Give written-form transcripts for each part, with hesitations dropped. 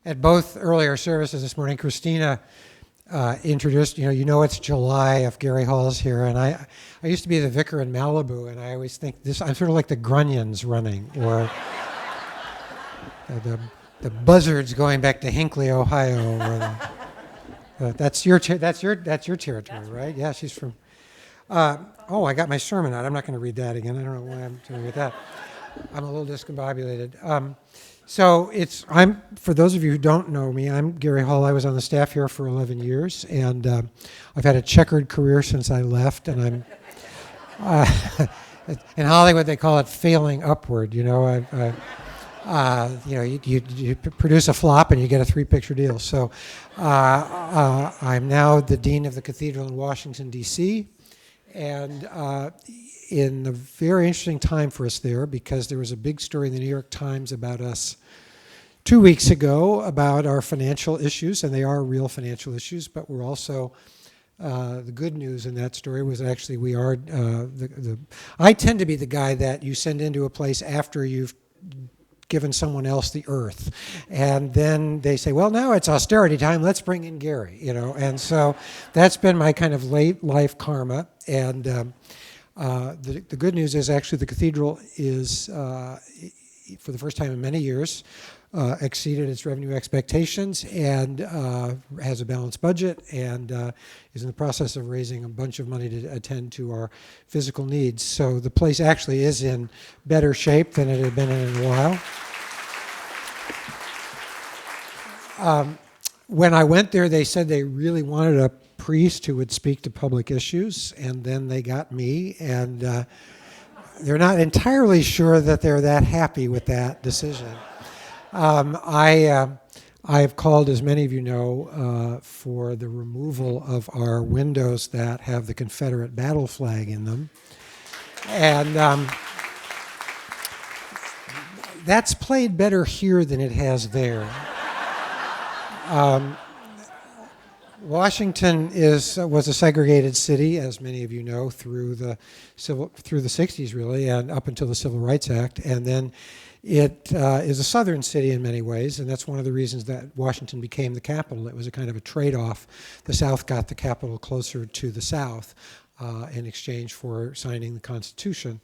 At both earlier services this morning, Christina introduced, it's July if Gary Hall's here, and I used to be the vicar in Malibu, and I always think I'm sort of like the Grunions running, or the Buzzards going back to Hinckley, Ohio, or that's your territory, right? Yeah, she's from. I got my sermon out. I'm not going to read that again. I don't know why I'm doing that. I'm a little discombobulated. For those of you who don't know me, I'm Gary Hall. I was on the staff here for 11 years, and I've had a checkered career since I left, and I'm, in Hollywood they call it failing upward. You produce a flop and you get a 3-picture deal. So I'm now the Dean of the Cathedral in Washington, D.C., and in a very interesting time for us there, because there was a big story in the New York Times about us 2 weeks ago about our financial issues, and they are real financial issues, but we're also, the good news in that story was actually we are, I tend to be the guy that you send into a place after you've given someone else the earth, and then they say, well, now it's austerity time, let's bring in Gary, and so that's been my kind of late life karma, and the good news is actually the cathedral is, for the first time in many years, exceeded its revenue expectations and has a balanced budget and is in the process of raising a bunch of money to attend to our physical needs. So the place actually is in better shape than it had been in a while. When I went there, they said they really wanted a priest who would speak to public issues, and then they got me, and they're not entirely sure that they're that happy with that decision. I've called, as many of you know, for the removal of our windows that have the Confederate battle flag in them. And that's played better here than it has there. Washington was a segregated city, as many of you know, through the 60s, really, and up until the Civil Rights Act. And then it is a southern city in many ways, and that's one of the reasons that Washington became the capital. It was a kind of a trade-off. The South got the capital closer to the South in exchange for signing the Constitution.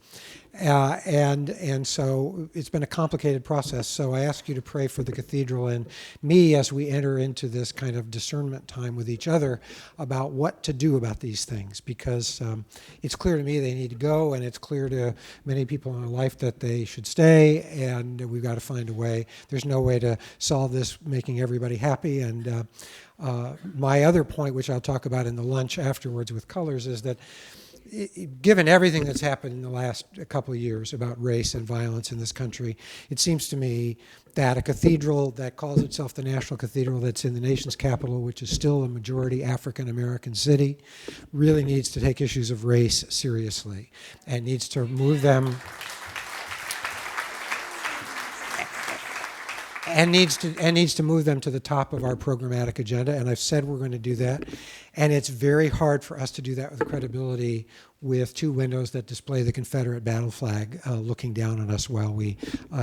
And so it's been a complicated process. So I ask you to pray for the cathedral and me as we enter into this kind of discernment time with each other about what to do about these things, because it's clear to me they need to go, and it's clear to many people in our life that they should stay, and we've got to find a way. There's no way to solve this making everybody happy, and my other point, which I'll talk about in the lunch afterwards with colors, is that given everything that's happened in the last couple of years about race and violence in this country, it seems to me that a cathedral that calls itself the National Cathedral that's in the nation's capital, which is still a majority African-American city, really needs to take issues of race seriously and needs to move them and needs to move them to the top of our programmatic agenda, and I've said we're going to do that. And it's very hard for us to do that with credibility with two windows that display the Confederate battle flag looking down on us while we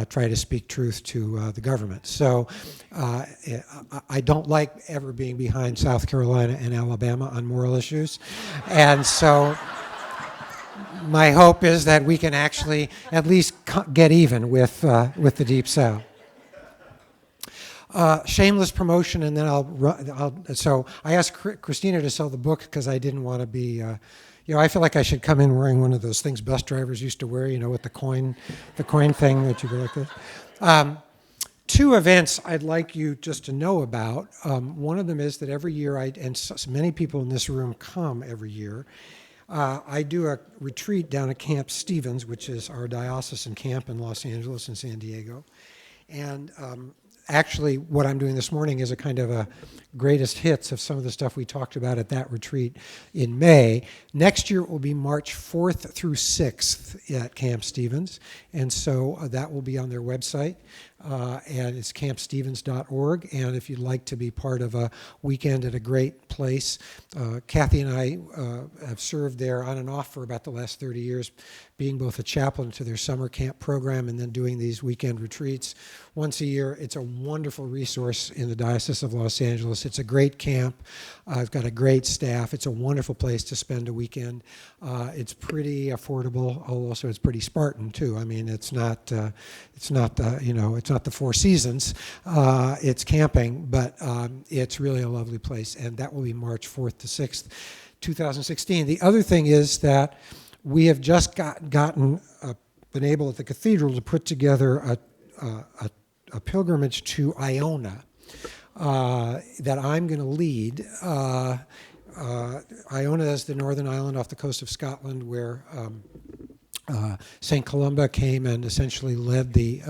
try to speak truth to the government. So I don't like ever being behind South Carolina and Alabama on moral issues, and so my hope is that we can actually at least get even with the Deep South. Shameless promotion, and then so I asked Christina to sell the book because I didn't want to be, I feel like I should come in wearing one of those things bus drivers used to wear, with the coin thing that you go like this. Two events I'd like you just to know about. One of them is that every year, many people in this room come every year. I do a retreat down at Camp Stevens, which is our diocesan camp in Los Angeles and San Diego, and actually, what I'm doing this morning is a kind of a greatest hits of some of the stuff we talked about at that retreat in May. Next year it will be March 4th through 6th at Camp Stevens, and so that will be on their website. and it's campstevens.org. And if you'd like to be part of a weekend at a great place, Kathy and I have served there on and off for about the last 30 years, being both a chaplain to their summer camp program and then doing these weekend retreats once a year. It's a wonderful resource in the Diocese of Los Angeles. It's a great camp. It's got a great staff. It's a wonderful place to spend a weekend. It's pretty affordable. Also, it's pretty Spartan too. I mean, it's not the Four Seasons. It's camping, but it's really a lovely place, and that will be March 4th to 6th, 2016. The other thing is that we have just been able at the cathedral to put together a pilgrimage to Iona that I'm going to lead. Iona is the northern island off the coast of Scotland where St. Columba came and essentially led the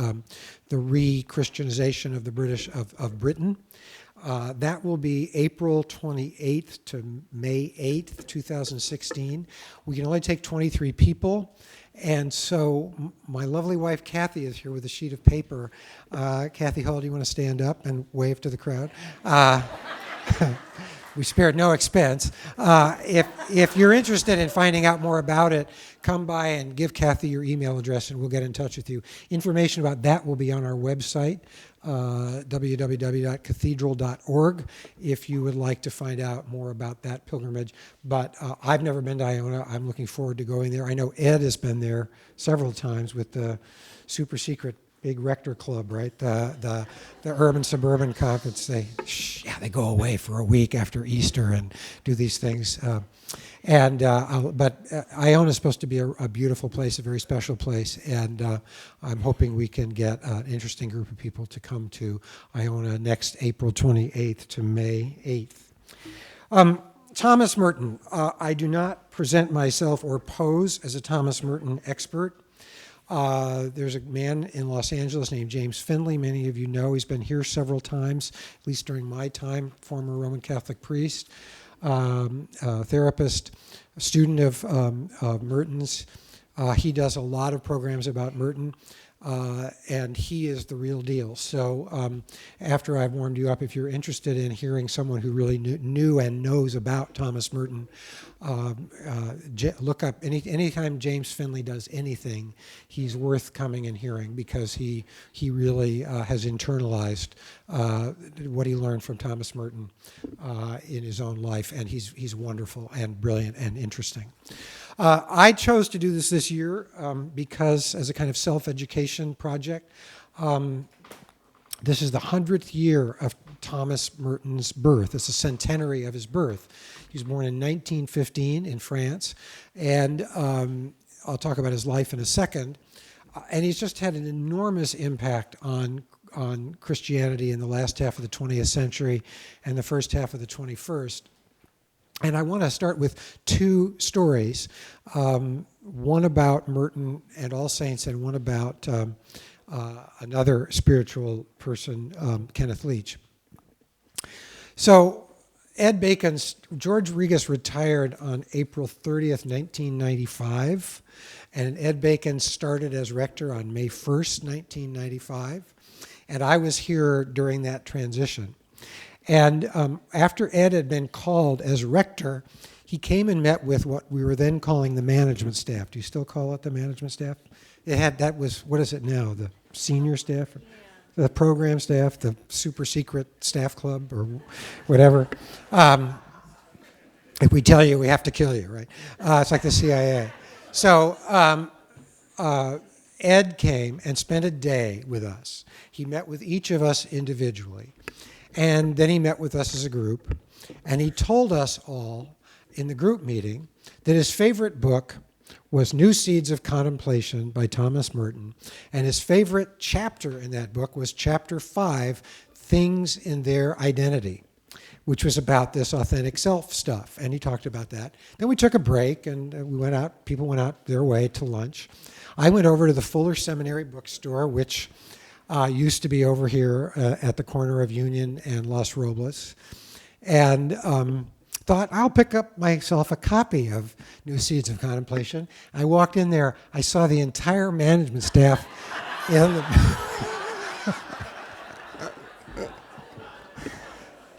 re-Christianization of the Britain. That will be April 28th to May 8th, 2016. We can only take 23 people. And so my lovely wife, Kathy, is here with a sheet of paper. Kathy Hall, do you want to stand up and wave to the crowd? We spared no expense. If you're interested in finding out more about it, come by and give Kathy your email address and we'll get in touch with you. Information about that will be on our website, www.cathedral.org, if you would like to find out more about that pilgrimage. But I've never been to Iona. I'm looking forward to going there. I know Ed has been there several times with the super secret big rector club, right? The urban suburban conference. They go away for a week after Easter and do these things. But Iona is supposed to be a beautiful place, a very special place, and I'm hoping we can get an interesting group of people to come to Iona next April 28th to May 8th. Thomas Merton. I do not present myself or pose as a Thomas Merton expert. There's a man in Los Angeles named James Finley. Many of you know he's been here several times, at least during my time, former Roman Catholic priest, therapist, a student of Merton's. He does a lot of programs about Merton, and he is the real deal. So after I've warmed you up, if you're interested in hearing someone who really knew and knows about Thomas Merton, look up anytime James Finley does anything, he's worth coming and hearing because he really has internalized what he learned from Thomas Merton in his own life, and he's wonderful and brilliant and interesting. I chose to do this year because as a kind of self-education project. This is the 100th year of Thomas Merton's birth. It's a centenary of his birth. He was born in 1915 in France, and I'll talk about his life in a second. And he's just had an enormous impact on Christianity in the last half of the 20th century and the first half of the 21st. And I want to start with two stories, one about Merton and All Saints and one about another spiritual person, Kenneth Leach. So George Regas retired on April 30th, 1995, and Ed Bacon started as rector on May 1st, 1995, and I was here during that transition. And after Ed had been called as rector, he came and met with what we were then calling the management staff. Do you still call it the management staff? What is it now, the senior staff? The program staff, the super secret staff club, or whatever. If we tell you, we have to kill you, right? It's like the CIA. So Ed came and spent a day with us. He met with each of us individually. And then he met with us as a group. And he told us all in the group meeting that his favorite book was New Seeds of Contemplation by Thomas Merton. And his favorite chapter in that book was chapter 5, Things in Their Identity, which was about this authentic self stuff. And he talked about that. Then we took a break and we went out, people went out their way to lunch. I went over to the Fuller Seminary bookstore, which used to be over here at the corner of Union and Los Robles, and thought, I'll pick up myself a copy of New Seeds of Contemplation. I walked in there, I saw the entire management staff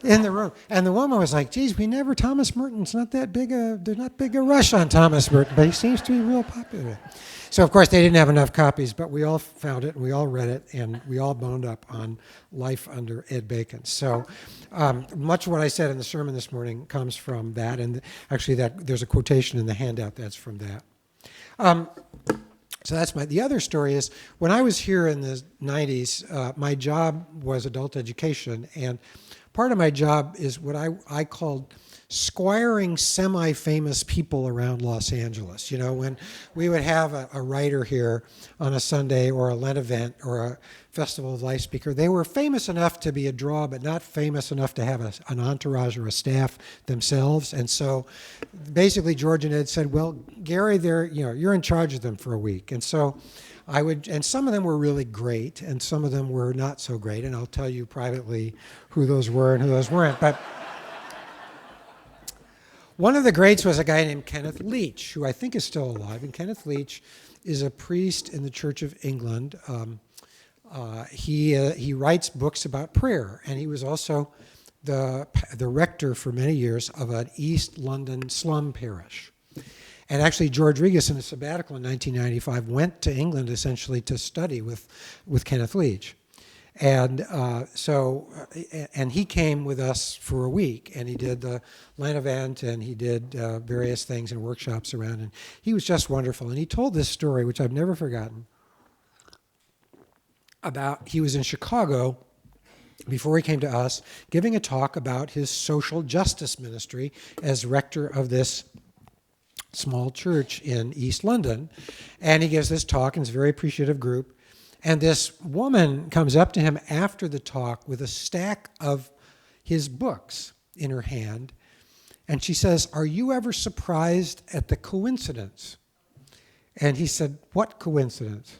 in the room. And the woman was like, geez, Thomas Merton's not that big there's not big a rush on Thomas Merton, but he seems to be real popular. So, of course, they didn't have enough copies, but we all found it, and we all read it, and we all boned up on Life under Ed Bacon. So much of what I said in the sermon this morning comes from that, and actually there's a quotation in the handout that's from that. So that's the other story is, when I was here in the 90s, my job was adult education, and part of my job is what I called squiring semi-famous people around Los Angeles. You know, when we would have a writer here on a Sunday or a Lent event or a Festival of Life speaker, they were famous enough to be a draw, but not famous enough to have an entourage or a staff themselves. And so basically George and Ed said, well, Gary, you're in charge of them for a week. And so and some of them were really great, and some of them were not so great, and I'll tell you privately who those were and who those weren't. But one of the greats was a guy named Kenneth Leach, who I think is still alive, and Kenneth Leach is a priest in the Church of England. He writes books about prayer, and he was also the rector for many years of an East London slum parish. And actually, George Regas, in a sabbatical in 1995, went to England essentially to study with Kenneth Leach. And and he came with us for a week, and he did the Lent event, and he did various things and workshops around, and he was just wonderful. And he told this story, which I've never forgotten, about he was in Chicago before he came to us, giving a talk about his social justice ministry as rector of this small church in East London. And he gives this talk, and it's a very appreciative group. And this woman comes up to him after the talk with a stack of his books in her hand. And she says, "Are you ever surprised at the coincidence?" And he said, "What coincidence?"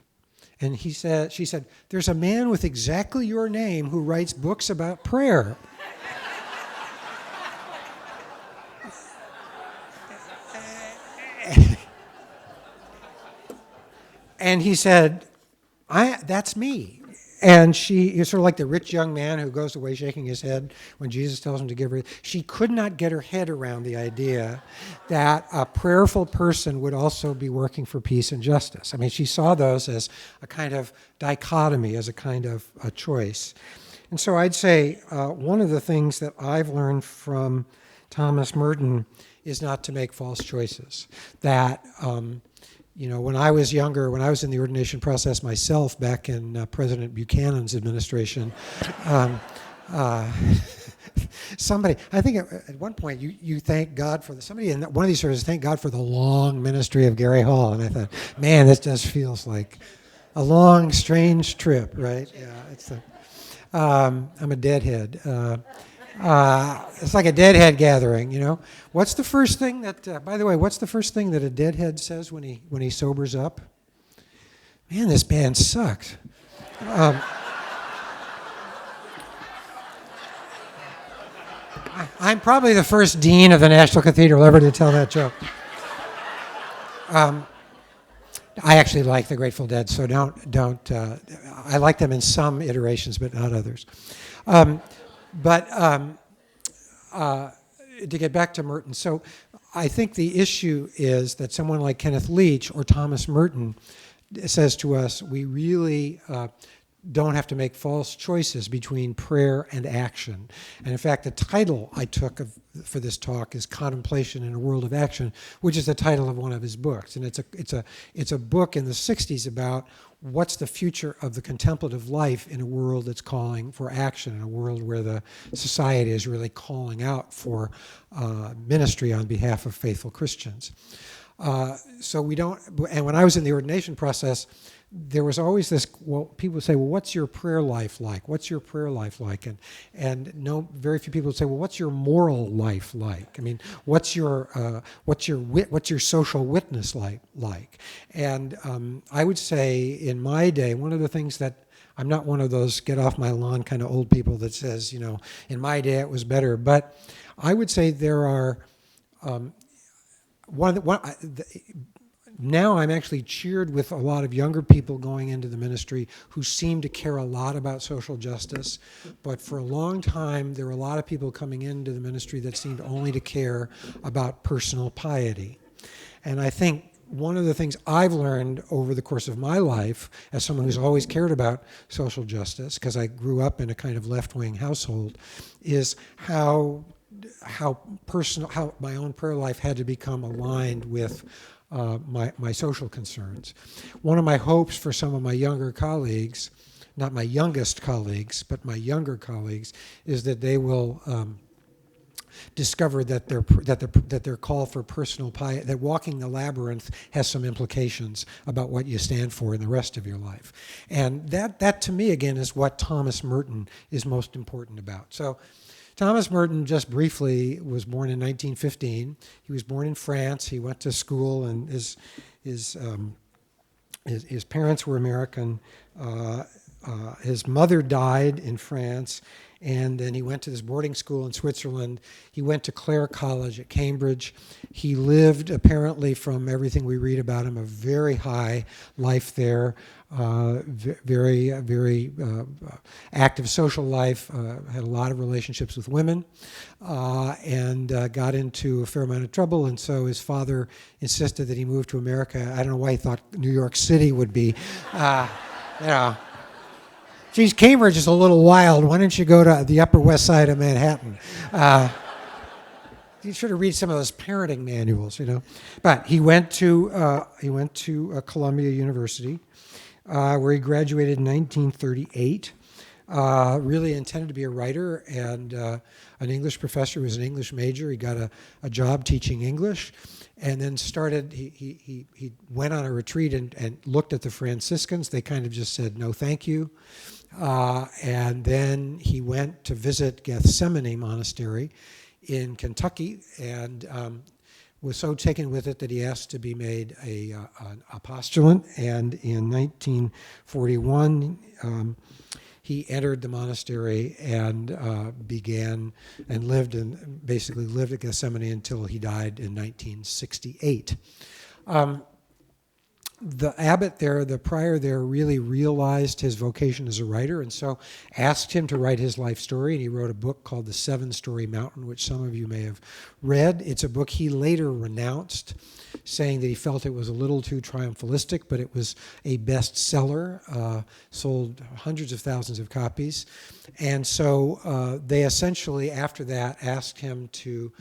And she said, "There's a man with exactly your name who writes books about prayer." And he said, "That's me." And she is sort of like the rich young man who goes away shaking his head when Jesus tells him to give her. She could not get her head around the idea that a prayerful person would also be working for peace and justice. I mean, she saw those as a kind of dichotomy, as a kind of a choice. And so I'd say one of the things that I've learned from Thomas Merton is not to make false choices. That when I was younger, when I was in the ordination process myself back in President Buchanan's administration, somebody, I think at one point you thank God for somebody in one of these services, thank God for the long ministry of Gary Hall. And I thought, man, this just feels like a long, strange trip, right? Yeah, I'm a deadhead. It's like a deadhead gathering, you know. What's the first thing that, by the way, what's the first thing that a deadhead says when he sobers up? Man, this band sucks. I'm probably the first dean of the National Cathedral ever to tell that joke. I actually like the Grateful Dead, so don't. I like them in some iterations, but not others. To get back to Merton, so I think the issue is that someone like Kenneth Leach or Thomas Merton says to us, we really don't have to make false choices between prayer and action. And in fact, the title I took for this talk is Contemplation in a World of Action, which is the title of one of his books. And it's a book in the 60s about what's the future of the contemplative life in a world that's calling for action, in a world where the society is really calling out for ministry on behalf of faithful Christians. So we don't, and when I was in the ordination process, there was always this, people would say, well, what's your prayer life like? What's your prayer life like? And very few people would say, well, what's your moral life like? I mean, what's your social witness like? And I would say in my day, one of the things that, I'm not one of those get off my lawn kind of old people that says, in my day it was better, but I would say there are, now I'm actually cheered with a lot of younger people going into the ministry who seem to care a lot about social justice. But for a long time, there were a lot of people coming into the ministry that seemed only to care about personal piety. And I think one of the things I've learned over the course of my life, as someone who's always cared about social justice, because I grew up in a kind of left-wing household, is how my own prayer life had to become aligned with my social concerns. One of my hopes for some of my younger colleagues, not my youngest colleagues, but my younger colleagues, is that they will discover that their call for personal piety, that walking the labyrinth has some implications about what you stand for in the rest of your life. And that to me, again, is what Thomas Merton is most important about. So Thomas Merton, just briefly, was born in 1915. He was born in France. He went to school, and his parents were American. His mother died in France, and then he went to this boarding school in Switzerland. He went to Clare College at Cambridge. He lived, apparently, from everything we read about him, a very high life there, very active social life, had a lot of relationships with women, and got into a fair amount of trouble. And so his father insisted that he move to America. I don't know why he thought New York City would be, Geez, Cambridge is a little wild. Why don't you go to the Upper West Side of Manhattan? You should have read some of those parenting manuals, But he went to Columbia University, where he graduated in 1938. Really intended to be a writer and an English professor. He was an English major. He got a job teaching English, and then started. He went on a retreat and looked at the Franciscans. They kind of just said no, thank you. And then he went to visit Gethsemane Monastery in Kentucky, and was so taken with it that he asked to be made a postulant. And in 1941, he entered the monastery and began and basically lived at Gethsemane until he died in 1968. The abbot there, the prior there, really realized his vocation as a writer, and so asked him to write his life story, and he wrote a book called The Seven-Story Mountain, which some of you may have read. It's a book he later renounced, saying that he felt it was a little too triumphalistic, but it was a bestseller, sold hundreds of thousands of copies. And so they essentially, after that, asked him to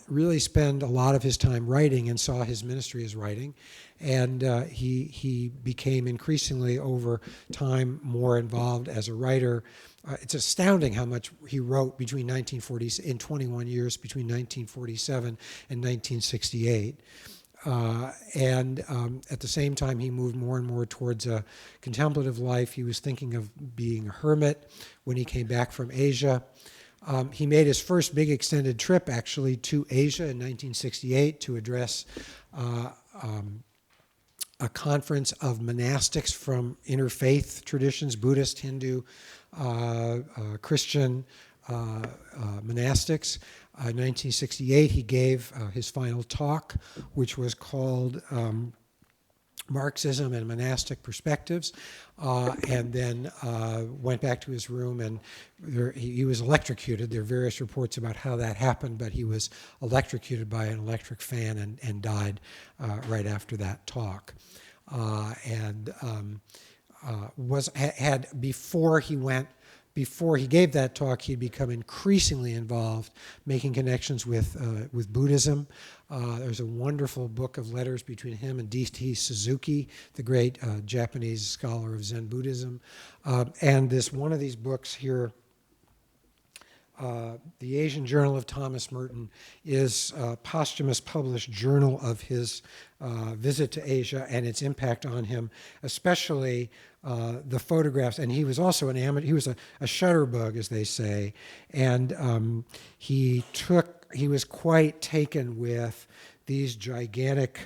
really spend a lot of his time writing, and saw his ministry as writing. And he became increasingly, over time, more involved as a writer. It's astounding how much he wrote in 21 years, between 1947 and 1968. And at the same time, he moved more and more towards a contemplative life. He was thinking of being a hermit when he came back from Asia. He made his first big extended trip, actually, to Asia in 1968 to address a conference of monastics from interfaith traditions, Buddhist, Hindu, Christian monastics. In 1968, he gave his final talk, which was called Marxism and Monastic Perspectives, and then went back to his room, and he was electrocuted. There are various reports about how that happened, but he was electrocuted by an electric fan and died right after that talk. Before he gave that talk, he'd become increasingly involved, making connections with Buddhism. There's a wonderful book of letters between him and D.T. Suzuki, the great Japanese scholar of Zen Buddhism. And one of these books here, The Asian Journal of Thomas Merton, is a posthumous published journal of his visit to Asia and its impact on him, especially the photographs. And he was also an amateur. He was a shutterbug, as they say, and he was quite taken with these gigantic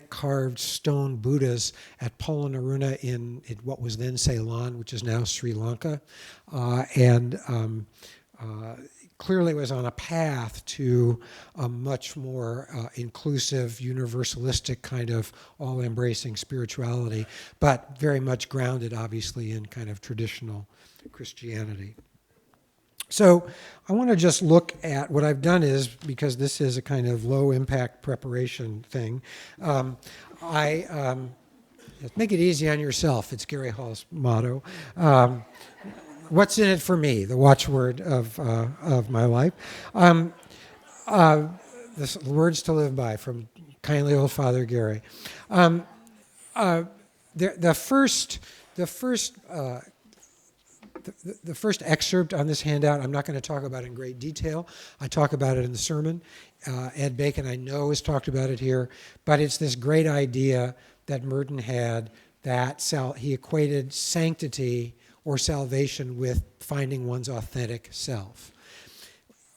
carved stone Buddhas at Polonnaruwa in what was then Ceylon, which is now Sri Lanka, and clearly was on a path to a much more inclusive, universalistic kind of all-embracing spirituality, but very much grounded, obviously, in kind of traditional Christianity. So I want to just look at what I've done is, because this is a kind of low-impact preparation thing, make it easy on yourself. It's Gary Hall's motto. What's in it for me? The watchword of my life. The words to live by from kindly old Father Gary. The first excerpt on this handout, I'm not going to talk about in great detail. I talk about it in the sermon. Ed Bacon, I know, has talked about it here, but it's this great idea that Merton had that he equated sanctity or salvation with finding one's authentic self.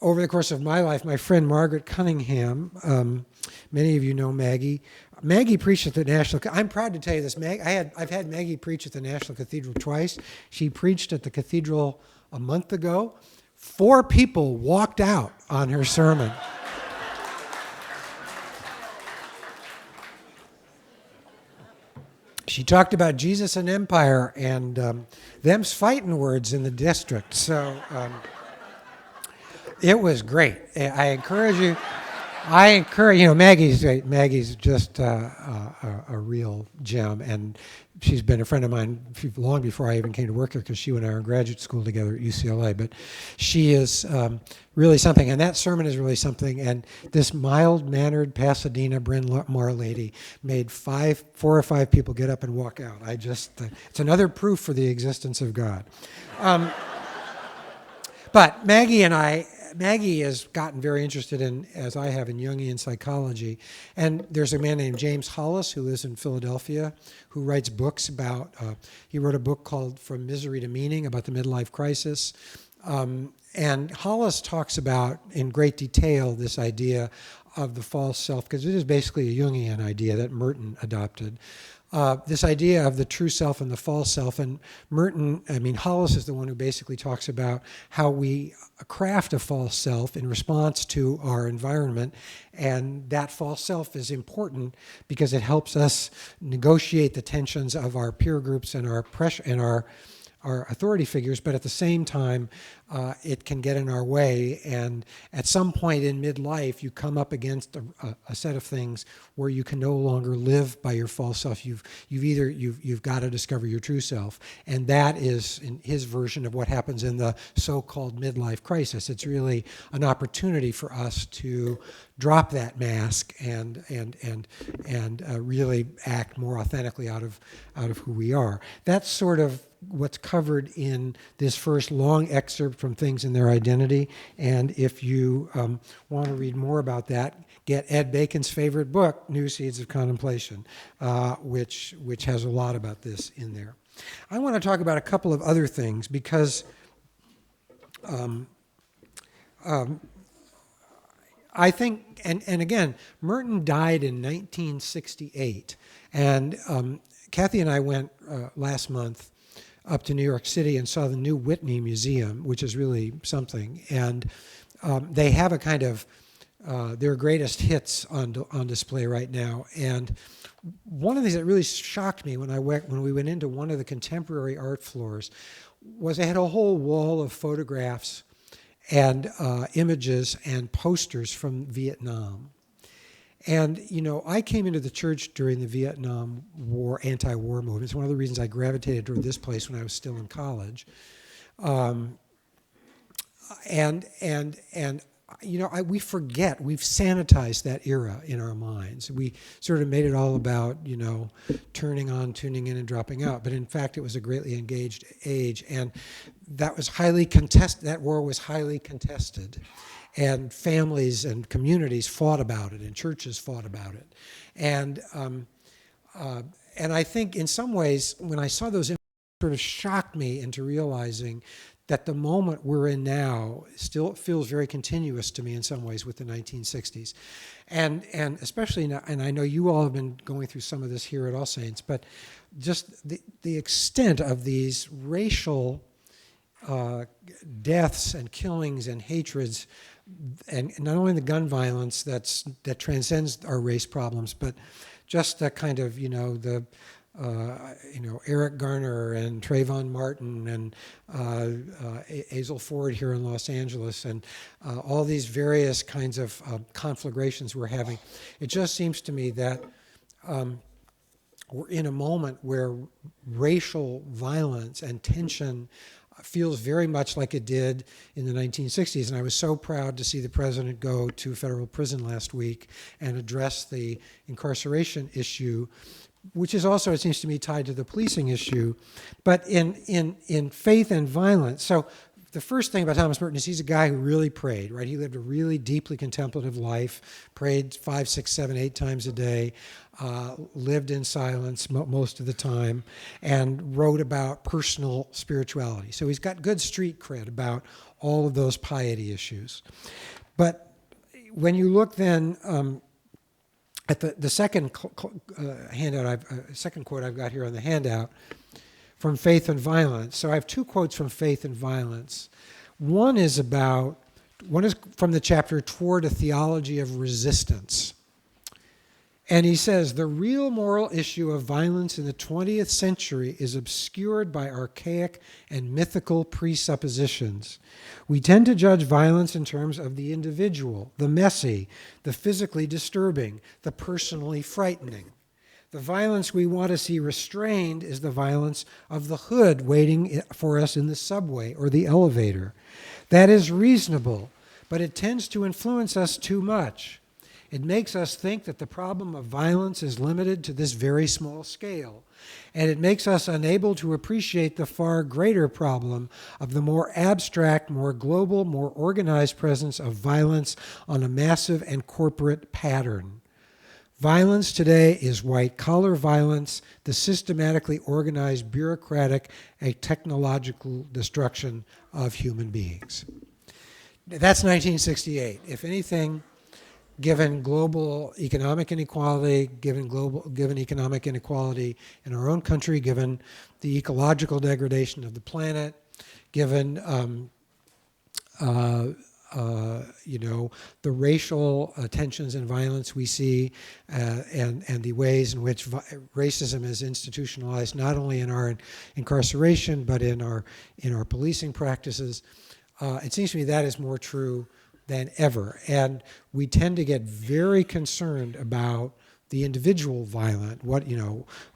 Over the course of my life, my friend Margaret Cunningham, many of you know Maggie. Maggie preached at the National. I'm proud to tell you this. I've had Maggie preach at the National Cathedral twice. She preached at the cathedral a month ago. 4 people walked out on her sermon. She talked about Jesus and empire and them's fighting words in the district. So it was great. I encourage you. Maggie's great. Maggie's just a real gem, and she's been a friend of mine long before I even came to work here, because she and I were in graduate school together at UCLA. But she is really something, and that sermon is really something. And this mild-mannered Pasadena Bryn Mawr lady made 4 or 5 people get up and walk out. It's another proof for the existence of God. But Maggie has gotten very interested in, as I have, in Jungian psychology. And there's a man named James Hollis who lives in Philadelphia who writes books about, he wrote a book called From Misery to Meaning about the midlife crisis. And Hollis talks about, in great detail, this idea of the false self, because it is basically a Jungian idea that Merton adopted. This idea of the true self and the false self. And Hollis is the one who basically talks about how we craft a false self in response to our environment. And that false self is important because it helps us negotiate the tensions of our peer groups and our pressure and our authority figures, but at the same time, it can get in our way. And at some point in midlife, you come up against a set of things where you can no longer live by your false self. You've got to discover your true self, and that is, in his version of what happens in the so-called midlife crisis. It's really an opportunity for us to drop that mask and really act more authentically out of who we are. That's sort of what's covered in this first long excerpt from Things in Their Identity. And if you want to read more about that, get Ed Bacon's favorite book, New Seeds of Contemplation, which has a lot about this in there. I want to talk about a couple of other things because I think, and again, Merton died in 1968, and Kathy and I went last month up to New York City and saw the new Whitney Museum, which is really something. And they have a kind of their greatest hits on display right now. And one of the things that really shocked me when we went into one of the contemporary art floors was they had a whole wall of photographs and images and posters from Vietnam. And, I came into the church during the Vietnam War, anti-war movement. It's one of the reasons I gravitated toward this place when I was still in college. We forget, we've sanitized that era in our minds. We sort of made it all about, turning on, tuning in, and dropping out. But in fact, it was a greatly engaged age. And that was highly contested. That war was highly contested. And families and communities fought about it, and churches fought about it. And I think in some ways, when I saw those images, it sort of shocked me into realizing that the moment we're in now still feels very continuous to me in some ways with the 1960s. And especially now, and I know you all have been going through some of this here at All Saints, but just the extent of these racial deaths and killings and hatreds, and not only the gun violence that transcends our race problems, but just the kind of, Eric Garner and Trayvon Martin and Azel Ford here in Los Angeles, and all these various kinds of conflagrations we're having. It just seems to me that we're in a moment where racial violence and tension feels very much like it did in the 1960s. And I was so proud to see the president go to federal prison last week and address the incarceration issue, which is also, it seems to me, tied to the policing issue. But in faith and violence, so the first thing about Thomas Merton is he's a guy who really prayed, right? He lived a really deeply contemplative life, prayed 5, 6, 7, 8 times a day, lived in silence most of the time, and wrote about personal spirituality. So he's got good street cred about all of those piety issues. But when you look then at the second handout, second quote I've got here on the handout, from Faith and Violence. So I have 2 quotes from Faith and Violence. One is from the chapter Toward a Theology of Resistance. And he says, the real moral issue of violence in the 20th century is obscured by archaic and mythical presuppositions. We tend to judge violence in terms of the individual, the messy, the physically disturbing, the personally frightening. The violence we want to see restrained is the violence of the hood waiting for us in the subway or the elevator. That is reasonable, but it tends to influence us too much. It makes us think that the problem of violence is limited to this very small scale, and it makes us unable to appreciate the far greater problem of the more abstract, more global, more organized presence of violence on a massive and corporate pattern. Violence today is white-collar violence, the systematically organized, bureaucratic, and technological destruction of human beings. That's 1968. If anything, given global economic inequality, given economic inequality in our own country, given the ecological degradation of the planet, given the racial tensions and violence we see, and the ways in which racism is institutionalized, not only in our incarceration but in our policing practices. It seems to me that is more true than ever, and we tend to get very concerned about the individual violent.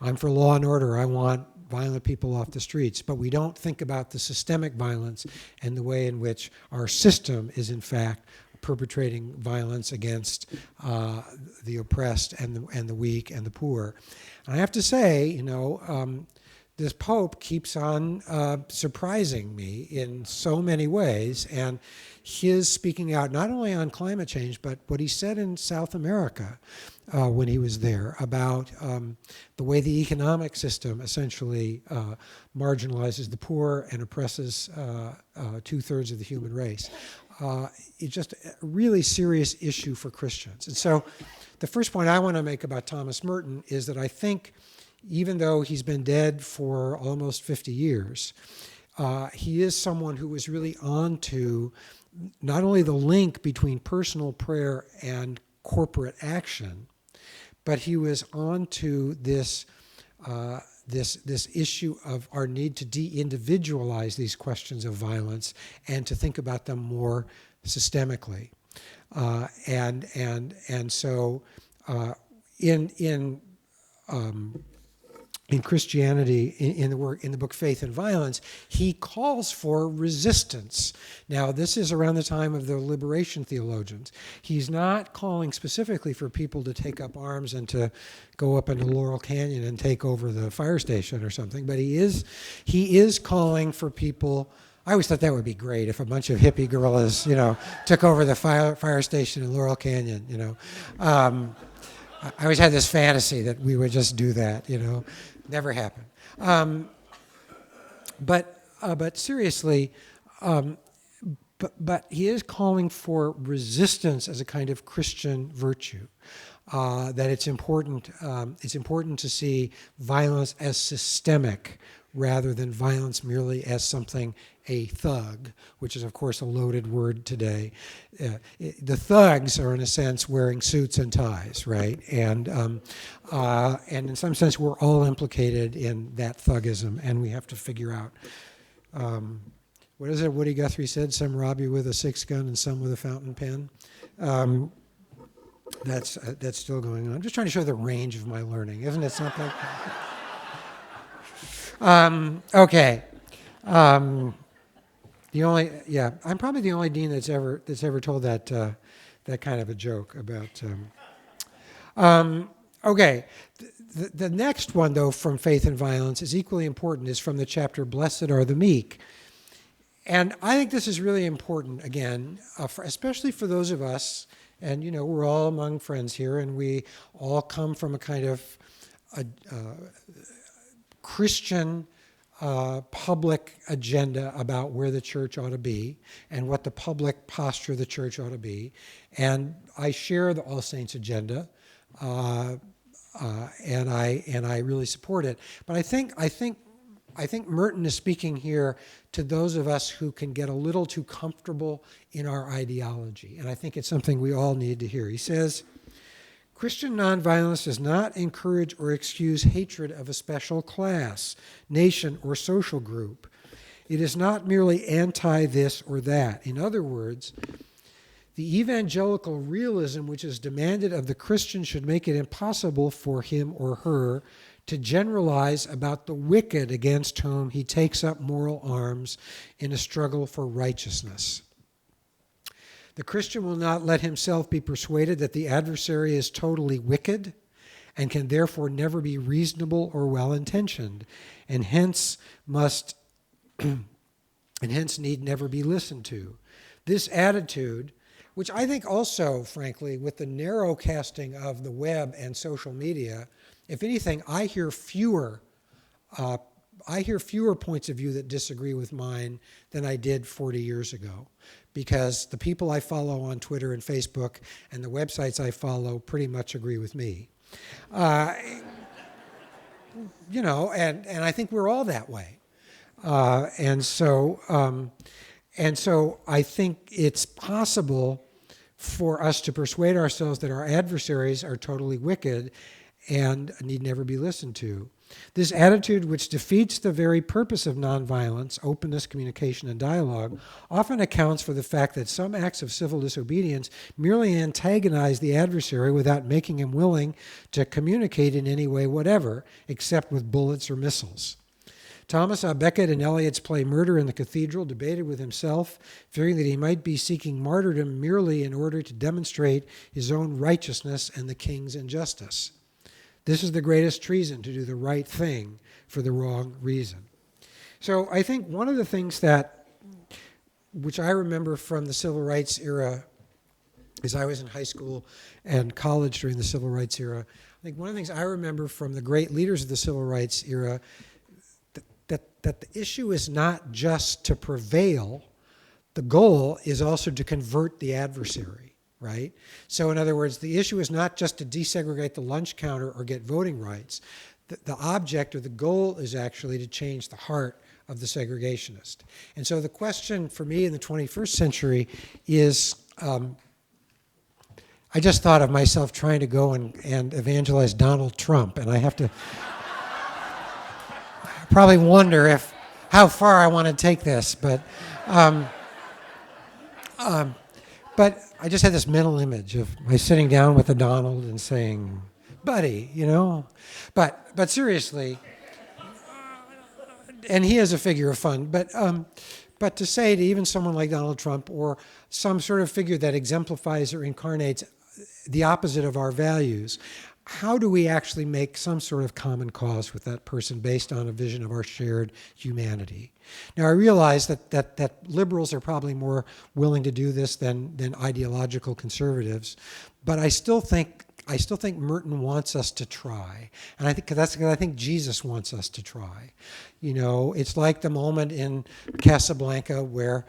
I'm for law and order. I want violent people off the streets, but we don't think about the systemic violence and the way in which our system is in fact perpetrating violence against the oppressed and the weak and the poor. And I have to say, this Pope keeps on surprising me in so many ways, and his speaking out not only on climate change, but what he said in South America when he was there about the way the economic system essentially marginalizes the poor and oppresses 2/3 of the human race. It's just a really serious issue for Christians. And so the first point I want to make about Thomas Merton is that I think even though he's been dead for almost 50 years, he is someone who was really on to not only the link between personal prayer and corporate action, but he was on to this issue of our need to de-individualize these questions of violence and to think about them more systemically. So in Christianity, in the book Faith and Violence, he calls for resistance. Now, this is around the time of the liberation theologians. He's not calling specifically for people to take up arms and to go up into Laurel Canyon and take over the fire station or something, but he is calling for people. I always thought that would be great if a bunch of hippie guerrillas, took over the fire station in Laurel Canyon. I always had this fantasy that we would just do that. Never happened. But seriously, but he is calling for resistance as a kind of Christian virtue. That it's important to see violence as systemic rather than violence merely as something a thug, which is, of course, a loaded word today. The thugs are, in a sense, wearing suits and ties, right? And in some sense, we're all implicated in that thugism, and we have to figure out, what is it Woody Guthrie said? Some rob you with a six-gun and some with a fountain pen. That's still going on. I'm just trying to show the range of my learning, isn't it something? Okay. I'm probably the only dean that's ever told that kind of a joke about. Okay, the next one though from Faith and Violence is equally important. Is from the chapter "Blessed Are the Meek," and I think this is really important again, especially for those of us. And we're all among friends here, and we all come from a kind of Christian public agenda about where the church ought to be and what the public posture of the church ought to be. And I share the All Saints agenda, and I really support it. But I think Merton is speaking here to those of us who can get a little too comfortable in our ideology, and I think it's something we all need to hear. He says, Christian nonviolence does not encourage or excuse hatred of a special class, nation, or social group. It is not merely anti this or that. In other words, the evangelical realism which is demanded of the Christian should make it impossible for him or her to generalize about the wicked against whom he takes up moral arms in a struggle for righteousness. The Christian will not let himself be persuaded that the adversary is totally wicked and can therefore never be reasonable or well-intentioned, and hence need never be listened to. This attitude, which I think also, frankly, with the narrow casting of the web and social media, if anything, I hear fewer points of view that disagree with mine than I did 40 years ago, because the people I follow on Twitter and Facebook and the websites I follow pretty much agree with me. And I think we're all that way. And so I think it's possible for us to persuade ourselves that our adversaries are totally wicked and need never be listened to. This attitude, which defeats the very purpose of nonviolence, openness, communication, and dialogue, often accounts for the fact that some acts of civil disobedience merely antagonize the adversary without making him willing to communicate in any way whatever, except with bullets or missiles. Thomas A. Becket in Eliot's play Murder in the Cathedral debated with himself, fearing that he might be seeking martyrdom merely in order to demonstrate his own righteousness and the king's injustice. This is the greatest treason, to do the right thing for the wrong reason. So I think one of the things which I remember from the civil rights era, as I was in high school and college during the civil rights era, I think one of the things I remember from the great leaders of the civil rights era, that the issue is not just to prevail, the goal is also to convert the adversary. Right? So in other words, the issue is not just to desegregate the lunch counter or get voting rights. The object or the goal is actually to change the heart of the segregationist. And so the question for me in the 21st century is, I just thought of myself trying to go and evangelize Donald Trump, and I have to probably wonder how far I want to take this, but I just had this mental image of my sitting down with a Donald and saying, buddy, But seriously, and he is a figure of fun, but to say to even someone like Donald Trump or some sort of figure that exemplifies or incarnates the opposite of our values, how do we actually make some sort of common cause with that person based on a vision of our shared humanity? Now, I realize that liberals are probably more willing to do this than ideological conservatives, but I still think Merton wants us to try, and I think Jesus wants us to try. It's like the moment in Casablanca where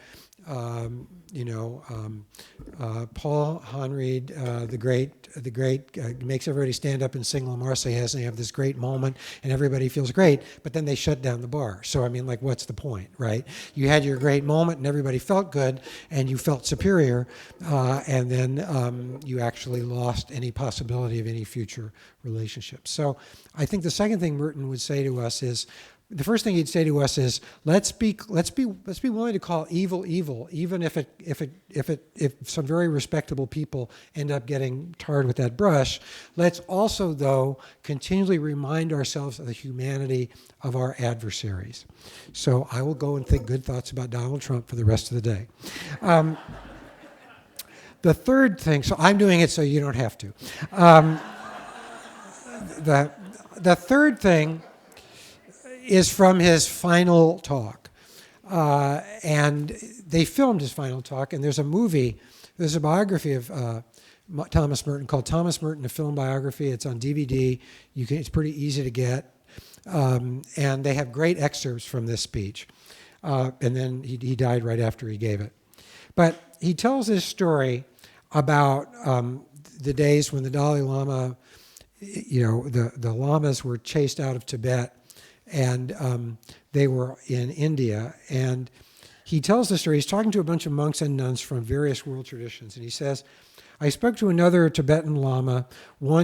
Paul Henry, the great, makes everybody stand up and sing La Marseillaise, and they have this great moment, and everybody feels great, but then they shut down the bar. So, I mean, like, what's the point, right? You had your great moment, and everybody felt good, and you felt superior, and then you actually lost any possibility of any future relationships. So I think the second thing Merton would say to us is, the first thing he'd say to us is, let's be willing to call evil evil, even if some very respectable people end up getting tarred with that brush. Let's also, though, continually remind ourselves of the humanity of our adversaries. So I will go and think good thoughts about Donald Trump for the rest of the day. The third thing, so I'm doing it so you don't have to. The third thing is from his final talk. And they filmed his final talk, and there's a biography of Thomas Merton called Thomas Merton, a film biography. It's on DVD. It's pretty easy to get. And they have great excerpts from this speech. And then he died right after he gave it. But he tells this story about the days when the Dalai Lama, the lamas were chased out of Tibet, and they were in India. And he tells the story. He's talking to a bunch of monks and nuns from various world traditions. And he says, I spoke to another Tibetan Lama, a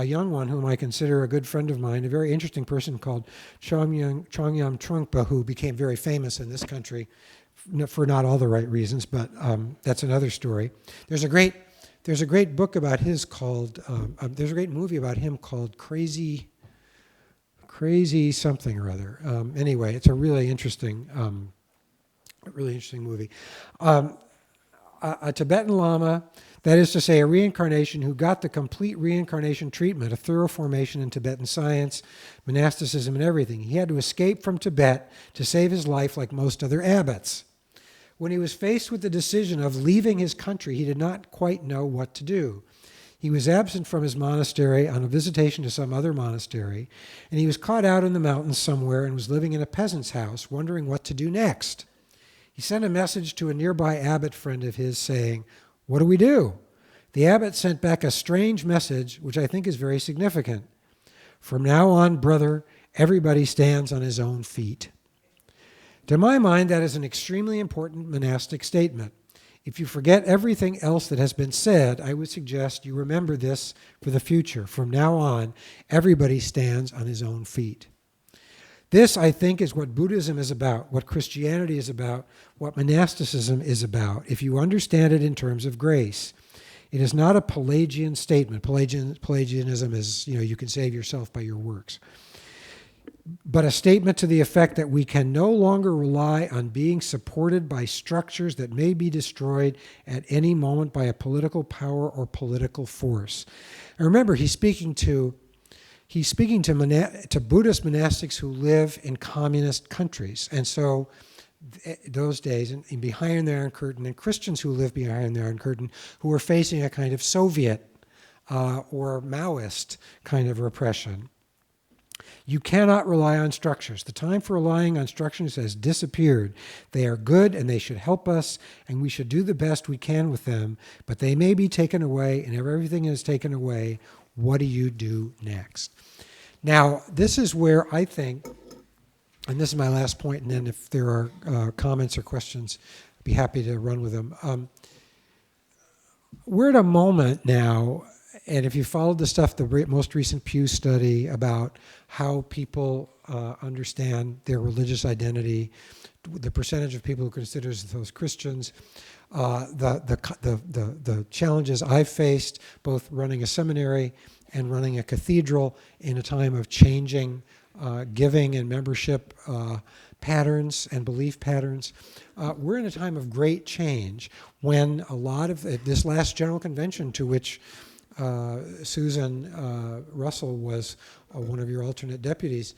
young one whom I consider a good friend of mine, a very interesting person called Chongyam Trungpa, who became very famous in this country for not all the right reasons, but that's another story. There's a great book about his called, there's a great movie about him called Crazy something or other. Anyway, it's a really interesting movie. A Tibetan Lama, that is to say a reincarnation who got the complete reincarnation treatment, a thorough formation in Tibetan science, monasticism, and everything. He had to escape from Tibet to save his life like most other abbots. When he was faced with the decision of leaving his country, he did not quite know what to do. He was absent from his monastery on a visitation to some other monastery, and he was caught out in the mountains somewhere and was living in a peasant's house, wondering what to do next. He sent a message to a nearby abbot friend of his saying, "What do we do?" The abbot sent back a strange message, which I think is very significant. "From now on, brother, everybody stands on his own feet." To my mind, that is an extremely important monastic statement. If you forget everything else that has been said, I would suggest you remember this for the future. From now on, everybody stands on his own feet. This, I think, is what Buddhism is about, what Christianity is about, what monasticism is about, if you understand it in terms of grace. It is not a Pelagian statement. Pelagianism is, you can save yourself by your works. But a statement to the effect that we can no longer rely on being supported by structures that may be destroyed at any moment by a political power or political force. And remember, he's speaking to Buddhist monastics who live in communist countries. And so those days, and behind the Iron Curtain, and Christians who live behind the Iron Curtain, who are facing a kind of Soviet or Maoist kind of repression. You cannot rely on structures. The time for relying on structures has disappeared. They are good and they should help us, and we should do the best we can with them, but they may be taken away, and if everything is taken away, what do you do next? Now, this is where I think, and this is my last point, and then if there are comments or questions, I'd be happy to run with them. We're at a moment now, and if you followed the stuff, the most recent Pew study about how people understand their religious identity, the percentage of people who consider themselves Christians, the challenges I've faced, both running a seminary and running a cathedral in a time of changing giving and membership patterns and belief patterns. We're in a time of great change when a lot of this last General Convention, to which Susan Russell was one of your alternate deputies,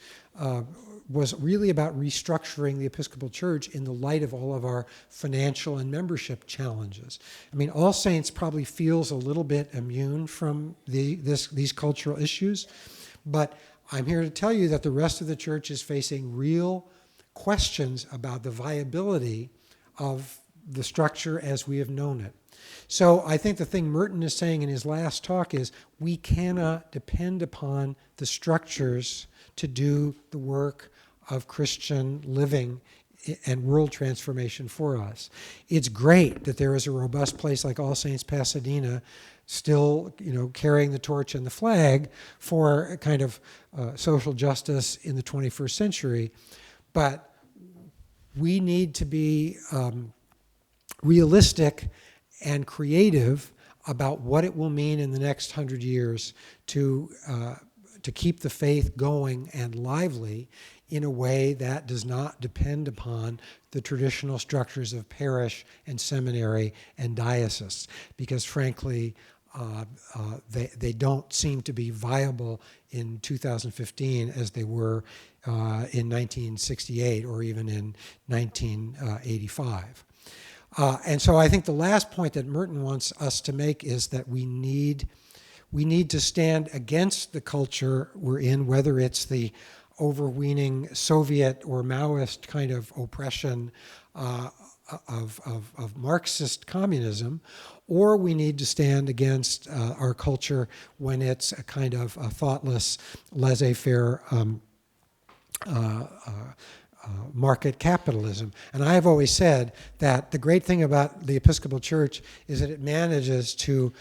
was really about restructuring the Episcopal Church in the light of all of our financial and membership challenges. I mean, All Saints probably feels a little bit immune from these cultural issues, but I'm here to tell you that the rest of the church is facing real questions about the viability of the structure as we have known it. So I think the thing Merton is saying in his last talk is we cannot depend upon the structures to do the work of Christian living and world transformation for us. It's great that there is a robust place like All Saints Pasadena still, carrying the torch and the flag for a kind of social justice in the 21st century. But we need to be realistic and creative about what it will mean in the next 100 years to keep the faith going and lively in a way that does not depend upon the traditional structures of parish and seminary and diocese, because frankly, they don't seem to be viable in 2015 as they were in 1968 or even in 1985. And so I think the last point that Merton wants us to make is that we need to stand against the culture we're in, whether it's the overweening Soviet or Maoist kind of oppression of Marxist communism, or we need to stand against our culture when it's a kind of a thoughtless, laissez-faire market capitalism. And I have always said that the great thing about the Episcopal Church is that it manages to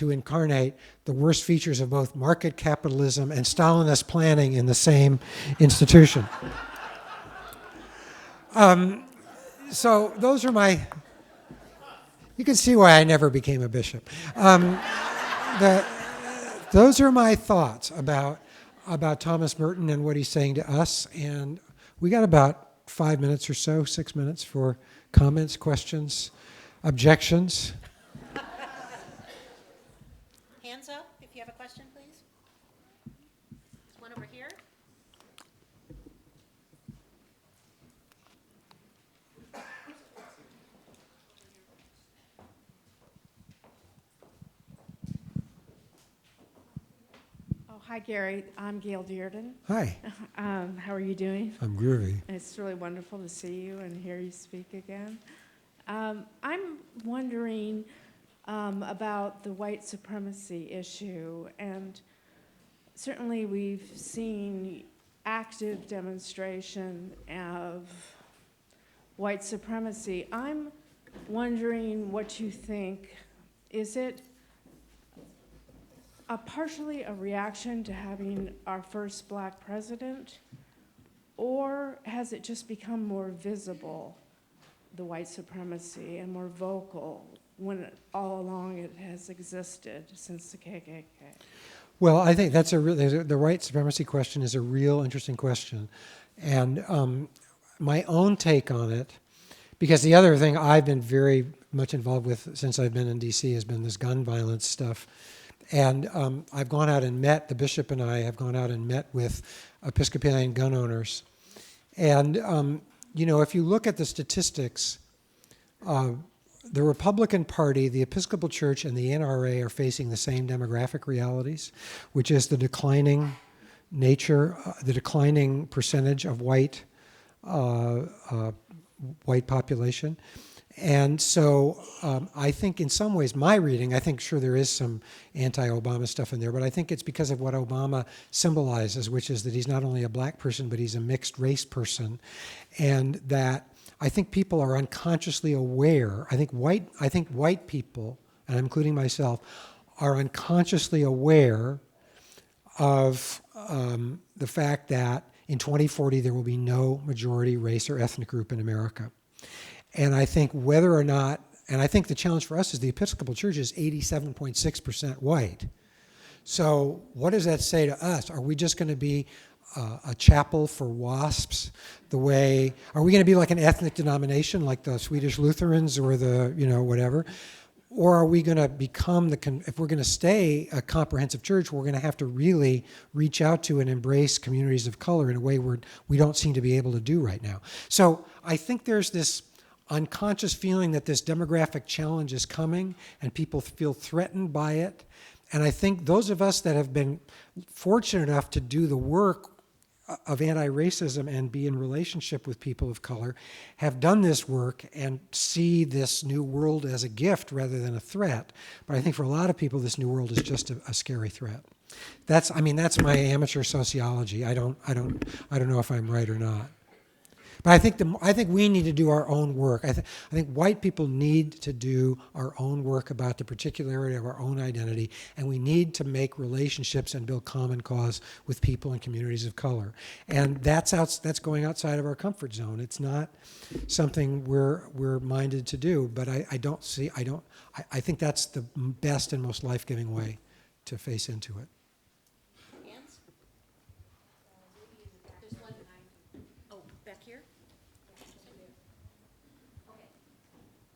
incarnate the worst features of both market capitalism and Stalinist planning in the same institution. So those are my... You can see why I never became a bishop. Those are my thoughts about Thomas Merton and what he's saying to us. And we got about 5 minutes or so, 6 minutes for comments, questions, objections. Hands up if you have a question, please. There's one over here. Hi, Gary. I'm Gail Dearden. Hi, How are you doing? I'm groovy. It's really wonderful to see you and hear you speak again. I'm wondering about the white supremacy issue, and certainly we've seen active demonstration of white supremacy. I'm wondering what you think. Is it partially a reaction to having our first black president, or has it just become more visible, the white supremacy, and more vocal when all along it has existed since the KKK? Well, I think that's the white supremacy question is a real interesting question. And my own take on it, because the other thing I've been very much involved with since I've been in D.C. has been this gun violence stuff. And I've gone out and met, the bishop and I have gone out and met with Episcopalian gun owners. And, if you look at the statistics, the Republican Party, the Episcopal Church, and the NRA are facing the same demographic realities, which is the declining nature, the declining percentage of white population. And so I think in some ways, my reading, I think sure there is some anti-Obama stuff in there, but I think it's because of what Obama symbolizes, which is that he's not only a black person, but he's a mixed race person. And that I think people are unconsciously aware, I think white people, and I'm including myself, are unconsciously aware of the fact that in 2040 there will be no majority race or ethnic group in America. And I think whether or not, and I think the challenge for us is the Episcopal Church is 87.6% white. So what does that say to us? Are we just going to be a chapel for WASPs? Are we going to be like an ethnic denomination like the Swedish Lutherans or the, whatever? Or are we going to become if we're going to stay a comprehensive church, we're going to have to really reach out to and embrace communities of color in a way we don't seem to be able to do right now. So I think there's this unconscious feeling that this demographic challenge is coming and people feel threatened by it. And I think those of us that have been fortunate enough to do the work of anti-racism and be in relationship with people of color have done this work and see this new world as a gift rather than a threat. But I think for a lot of people, this new world is just a scary threat. That's my amateur sociology. I don't know if I'm right or not. But I think we need to do our own work. I think white people need to do our own work about the particularity of our own identity, and we need to make relationships and build common cause with people and communities of color. And that's going outside of our comfort zone. It's not something we're minded to do. But I think that's the best and most life-giving way to face into it. Hands? There's one. Oh, back here? Okay.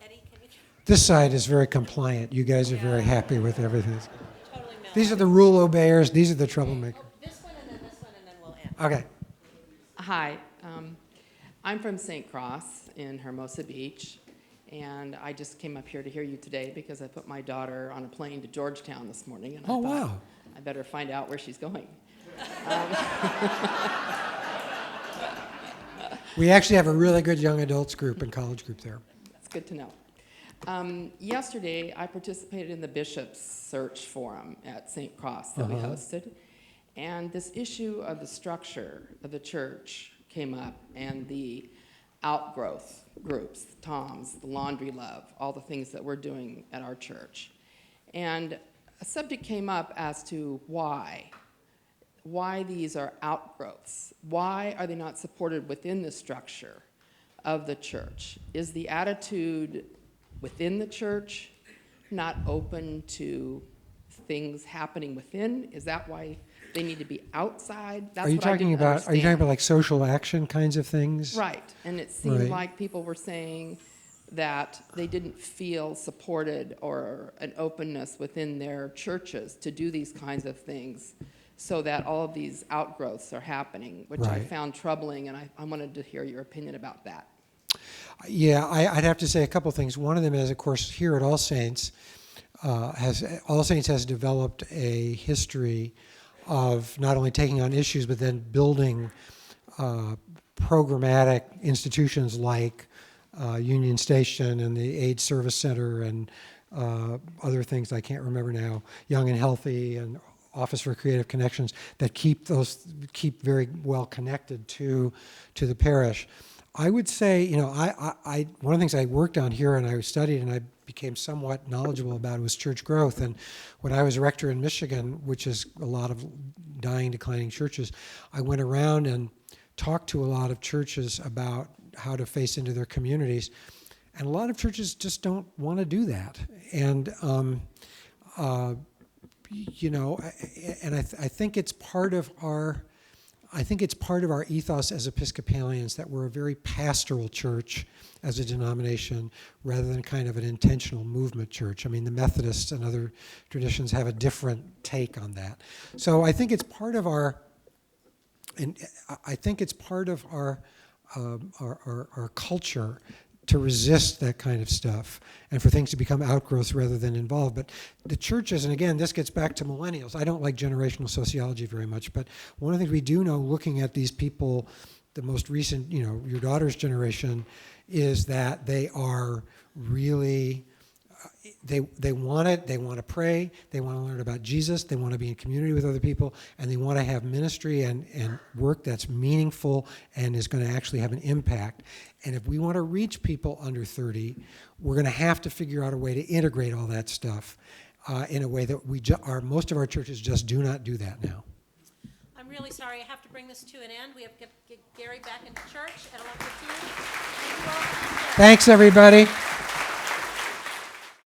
Eddie, can you? This side is very compliant. You guys are very happy with everything. Totally mellow. These are the rule obeyers. These are the troublemakers. Oh, this one and then this one, and then we'll end. Okay. Hi, I'm from St. Cross in Hermosa Beach, and I just came up here to hear you today because I put my daughter on a plane to Georgetown this morning, and I thought Wow. I better find out where she's going. We actually have a really good young adults group and college group there. That's good to know. Yesterday, I participated in the Bishop's Search Forum at St. Cross that we hosted, and this issue of the structure of the church came up, and the outgrowth groups, the TOMS, the Laundry Love, all the things that we're doing at our church. And a subject came up as to why these are outgrowths. Why are they not supported within the structure of the church? Is the attitude within the church not open to things happening within? Is that why they need to be outside? That's Are you what I talking didn't about understand. like social action kinds of things? Right, and it seemed Right. like people were saying that they didn't feel supported or an openness within their churches to do these kinds of things, so that all of these outgrowths are happening, which I Right. found troubling, and I wanted to hear your opinion about that. Yeah, I'd have to say a couple things. One of them is, of course, here at All Saints, has developed a history of not only taking on issues, but then building programmatic institutions like Union Station and the AIDS Service Center and other things I can't remember now, Young and Healthy and Office for Creative Connections, that keep very well connected to the parish. I would say, I one of the things I worked on here and I studied and I became somewhat knowledgeable about was church growth. And when I was rector in Michigan, which is a lot of dying, declining churches, I went around and talked to a lot of churches about how to face into their communities. And a lot of churches just don't want to do that. And, and I think it's part of our ethos as Episcopalians that we're a very pastoral church as a denomination rather than kind of an intentional movement church. I mean, the Methodists and other traditions have a different take on that. So I think it's part of our culture to resist that kind of stuff and for things to become outgrowths rather than involved. But the churches, and again, this gets back to millennials. I don't like generational sociology very much, but one of the things we do know looking at these people, the most recent, your daughter's generation, is that they are really, they want it, they want to pray, they want to learn about Jesus, they want to be in community with other people, and they want to have ministry and work that's meaningful and is going to actually have an impact. And if we want to reach people under 30, we're going to have to figure out a way to integrate all that stuff in a way that most of our churches just do not do that now. I'm really sorry. I have to bring this to an end. We have to get Gary back into church at 11:15. Thank you all for being here. Thanks, everybody.